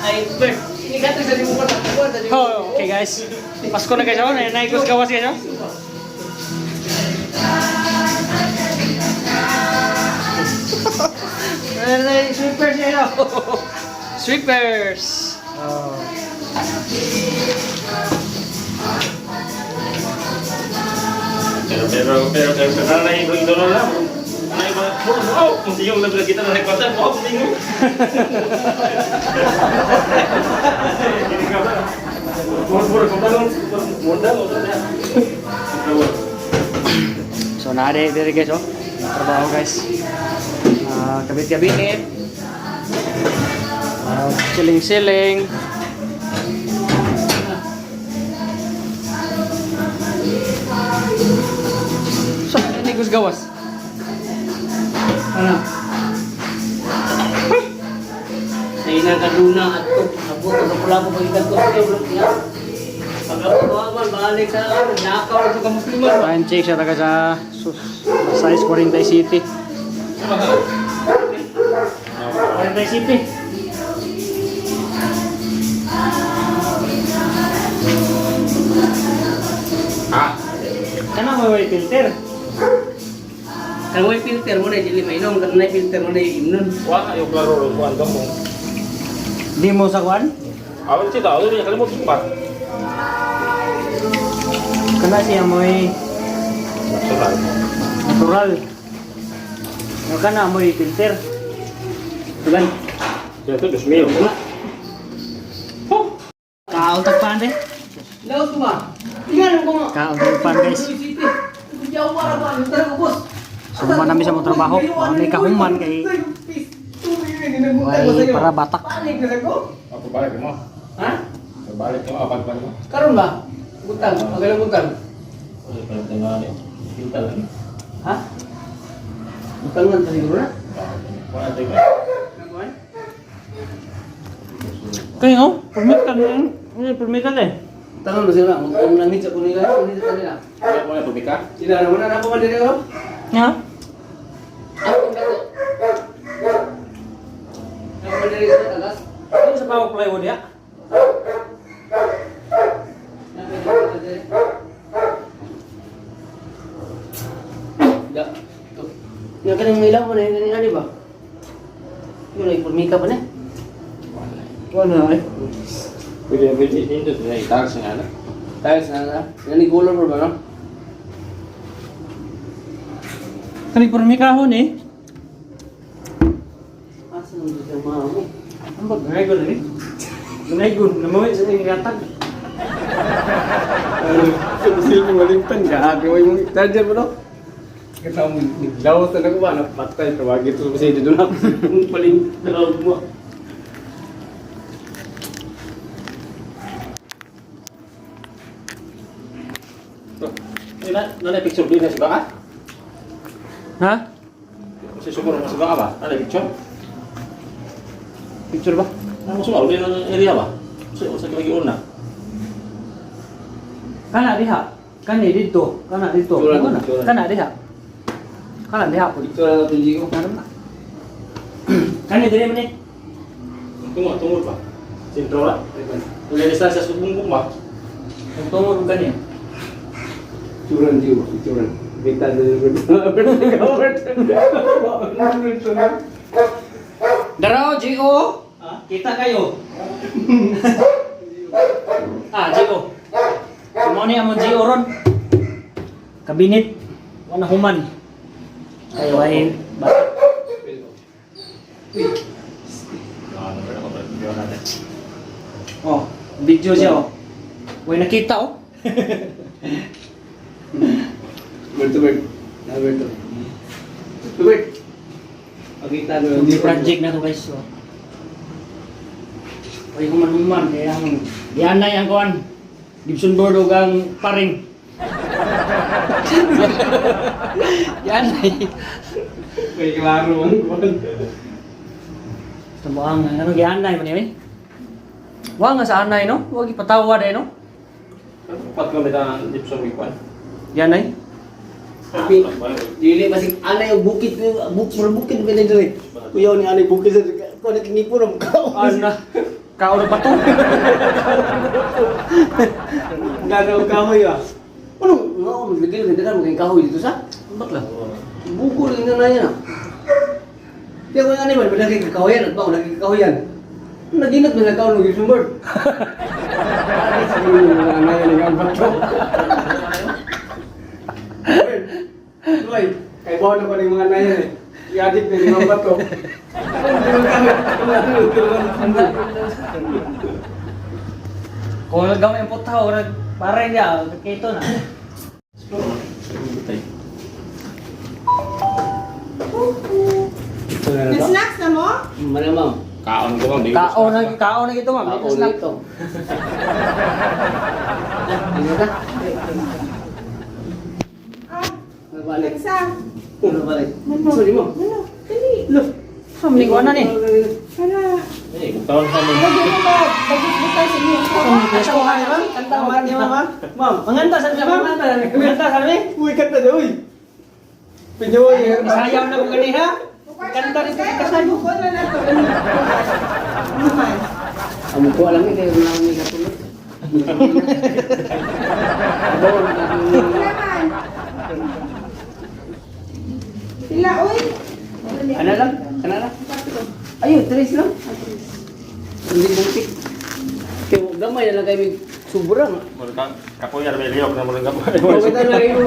Ay, Bert. Ini kan terjadi bukan aku tadi. Oh, oke guys. Pasko na guys, oh, naik gus gawas guys, oh. Sweepers ya, oh. Sweepers. Oh. Pero karena naik begitu lah. Naik oh, mesti yung level kita naik konten, oh, bingung. Gini kabar. Pura-pura kembali modal. So na dari guys, oh. Trabaho guys. Kabit-kabit. Siling-siling. So, ini gus gawas. Ano? Sa inaganduna at ito. Abot, pula ko pag ko sa iyo. Pagkakuha balik sa nakaw ito ka musliman. Time check siya taga sa size 40 City. 40 City. Kana mo may filter? Kalau may filter mo na dili mainom, kalau may filter mo na imnon. Wah, yung klaro kuan kamu. Di mo sa kwan? Awal sih tahu dia kali mau kimpa. Kana siya mo'y natural. Yung kana mo'y filter. Tugan. Ya itu 2000. Kaon tagpan de. Laos ko ba? Tingnan mo ko. Kaon tagpan guys. Jauh para ba? Tara ko boss. Summa nami sa mong trabaho. May kahuman kay may para batak. Panik na ko. Aku balik mau. Ha? Balik mau apa balik mau? Karon ba? Butang, magalang butang. Oh, balik tengah ni. Kita lagi. Ha? Butangan sa siguro na. Mana tengah? Nakuan? Kayo, permit kan ini permit kan deh. Tangan mo sila, kung nangit sa kunila, kunila sa nila. Mana pemikah? Sila naman na ako madiri ko. Ya. Ako dato. Ako madiri sa tagas. Ini sa power plywood ya. Ya. Yang kan ilaw mo na yung ani ba? Yun ay pumika pa na. Wala ay. Video ini tu ni tarik sana. Tiles na. Yan ni color ba no? Kali permit kahon eh. Asa nang sa mamo. Ang bagay ni. Ganay gun, namuwi sa ingatan. Sil mo malimpan ka. Ako yung charger mo no? Kita mo naglawas na ko ba? Napatay. Tawagin ito kasi dito na. Paling dalawag mo. Ini nak picture dia si baka? Ha? Si sumur masih baka ba? Ada picture? Picture ba? Nah, masuk dia nang area ba? Sa lagi una. Kana diha. Kani dito. Kana dito. Turan, Kana turan. kana diha. Kana diha po. Ito na tunji ko. Karon na. Kani dire man eh. Tunggu ba? Sintro lah. Boleh distansya subungkung ba? Ang tungod kani. Turan jiwa, turan. Beta dari Daraw, G.O. Kita kayo. G.O. Kumano ni among G.O. ron? Kabinet. Wala human. Kayo ay bakit? Oh, video siya oh. Uy, nakita oh. Bertu. Tubig. Pagkita doon. Hindi project na to guys. So. Uy, human-human. Kaya ang yanay ang kuhan. Gibson board o ang paring. Yanay. May klaro ang kuwan. Ito mo ang ano yanay man yun eh. Wala nga sa anay no? Huwag ipatawa dahil no? Pat kami ta Gibson Wikwan. Yanay. Tapi dili masing anay yung bukid bukid ba dito eh. Kuyaw ni anay bukid sa ko na kinipo na mukha. Ana. Kao na bato. Ganaw kahoy ah. Ano? Ano? Maglagay ng dagan maging kahoy dito sa? Ba't lang? Buko rin na yan ah. Kaya kung ano man, malagay kakahoyan at ba, malagay kakahoyan. Naginat mo na kaon ng Gibson bird. Sabi mo mga anayan ng bato. Tuloy, kay bawa na pa ng mga anayan eh. I-addict na yung mga bato. Kung nagawin ang putaw, para niya, kito na. Snacks na mo? Mana ma'am? Kaon ko ma'am. Kao na gito ma'am. Kao Snack. nito. Ano ka? Balik. Nagsa. Ano balik? Ano? Sorry mo. Ano? Dali. Look. Kamling ko na ni. Para. Eh, taon sa mga. Lagyan mo ba? Bagit-butas sa inyo. Kanta ko kaya ma'am? Kanta ko kaya ma'am? Ma'am, manganta sa ma'am? Manganta sa ma'am? Uy, kanta na uy. Pinyoy. Sayaw na ko gani ha? Kanta rin sa kasayo. Buko na na to. Ano man? Amo ko alam ni kay wala ni katulog. Sila man. Sila, uy. Ana lang, ana lang. Ayun, tres lang. Hindi butik. Kaya gamay na lang kayo may sobrang. Kapoy na may liyok na mo lang kapoy. Okay na lang yung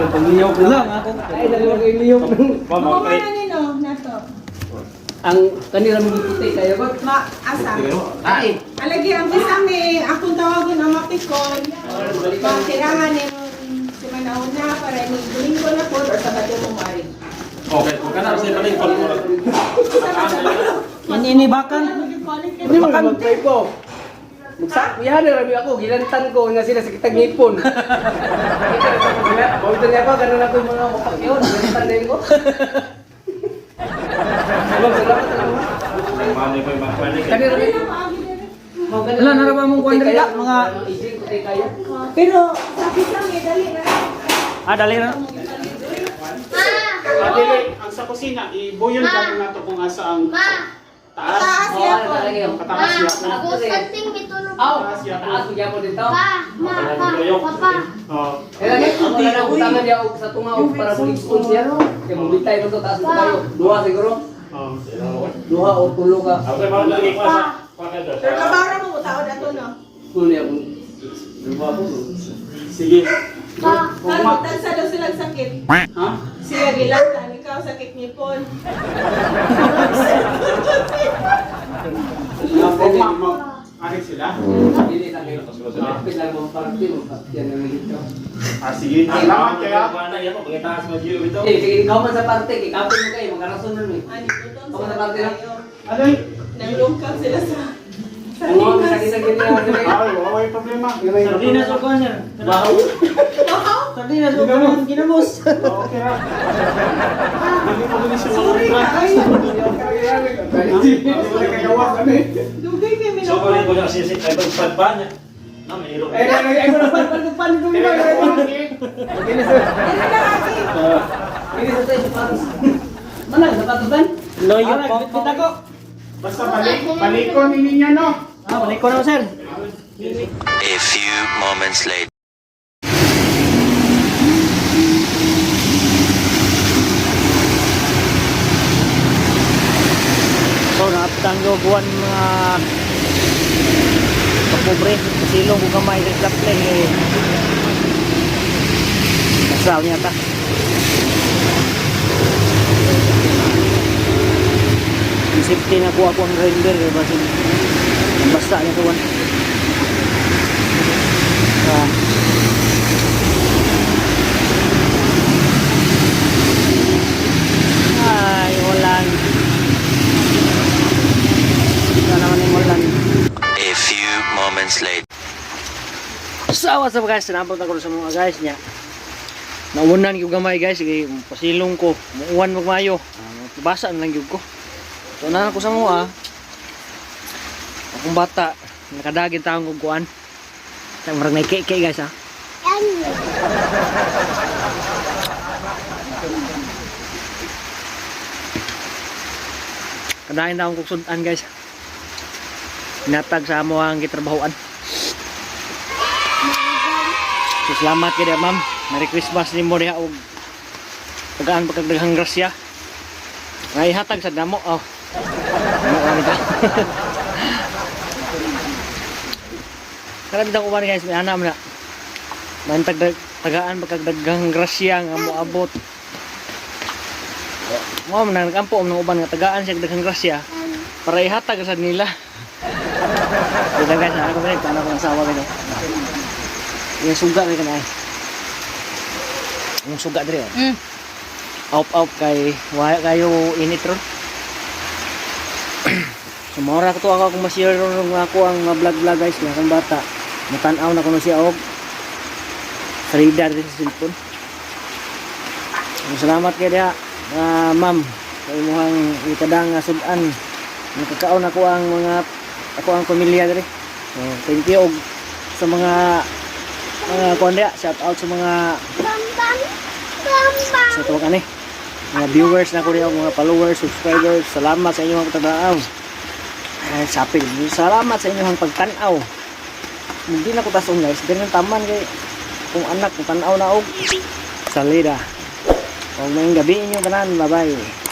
pag-liyok na lang ako. Ay, nalagay kayo liyok. Ma'am, Ako okay. man nino, nato. Ang kanila mga puti kayo ba? Asa. Ay, Alagi, ang bisa may akong tawagon ang mapikon. Makirahan ni si Manaon na para ni guling ko na po or sa bato mo mari. Okay, kung ka na sa paling kon mo. Ini bakan. hindi mo mag-try po. Magsakuyahan na rabi ako, gilantan ko nga sila sa kitang ngipon. Bawito niya ako, ganun ako yung mga mapakyon, gilantan din ko. Salamat. Mani ko mani. Kanila rin. Wala, naraba mong kuwan rin mga... Pero sakit lang eh, dali na. Dali na. Adili, ang sa kusina, ibuyon kami na to kung asa ang taas. Taas Oo, yan ano po. talaga yun. Kataas niya po. Ako something mitulog. Aw, taas mo dyan po dito. Papa. Oh. Eh lagi, ako na lang utangan niya sa tungaw para mag-expose siya. Kaya mabitay mo to, taas mo tayo. Duha siguro. Oh. Duha o tulo ka. Okay, ma'am, lagi ko sa pakedo. Pero kabara mo utaon ato no. Tulo niya po. Duha po. Sige. Pa. Kalutan sa daw silang sakit. Ha? Sila gilatan, ikaw sakit nipon. Huwag mo. Arik sila? Hindi sa akin. Kapit lang mo parang din. Yan ang dito. Ah, sige. Salamat kaya. Ano yan po, pagkataas mo dito ito. Sige, ikaw man sa parte. Ikapin mo kayo. Magkarason nun eh. Ani tuton Ako na sa parte lang. kayo. Ano yun? Nanglungkap sila sa Ang mga may sakit-sakit niya. Ay, wala yung problema. Sardinas o kuwan yan. Wow. Sardinas o kuwan ginamos. Okay ha. Hindi ko din siya Sorry mga ka, ay. Hindi mo na kagawa kami. Dugay kay So, minoko. kunin ko yung sisik, ay pagpadban niya. Na, mayroon. Ay, ko na pan ko Kaya ba? Ini sa Dili na aki. ini sa tayo sapatos. Mana sapatos ban? Loyo po. Kita ko. Basta balikon ninyo no? Balik ko na sir. A few moments later. So, nakapitang buwan mga kapobre. Kasilong kung kamay sa kapling eh. Nasaw niya ta. Safety na kuha ko ang render eh. Basta niya kuha. Ay, walang. Ito naman yung walang. A few moments later. So what's up guys, sinabot ako sa mga guys niya. Naunan yung gamay guys, sige, pasilong ko, muuwan magmayo. Basa na lang yung ko. So na ako sa mga akong bata, nakadagin taong kukuan. Tayo marang may keke guys ha. Kadahin taong kuksudan guys. Natag sa amo ang gitrabahoan. So, salamat kay ma'am. Merry Christmas ni mo diha og tagaan pagkadaghang grasya. Ngay hatag sa damo. Oh. Ano kami ta? Karami daw uban guys, may anam na. Man tagaan pagkadaghang grasya nga moabot. Mo man nagkampo ng uban nga tagaan siya daghang grasya para ihatag sa nila. Dito guys, ako ba tanong ko ng sawa ko. Yung suga rin ka na eh. Yung suga rin oh. Out kay waya kayo init ron. Sumora ko to ako kung ma-share ron ako ang vlog guys nga kung bata. Matanaw na ko na siya og salida rin sa cellphone. Salamat kay dia ma'am sa imong ikadang sudan. Nakakaon ako ang pamilya diri. So thank you og sa mga kuanda, shout out sa mga sa tawag ani mga viewers na ko rin, mga followers, subscribers. Salamat sa inyong pagtanaw. Sapil, salamat sa inyong pagtanaw. Hindi na ko tasong guys, pero taman kay kung anak ko tanaw na og salida. Huwag mayong gabi inyo tanan, bye bye.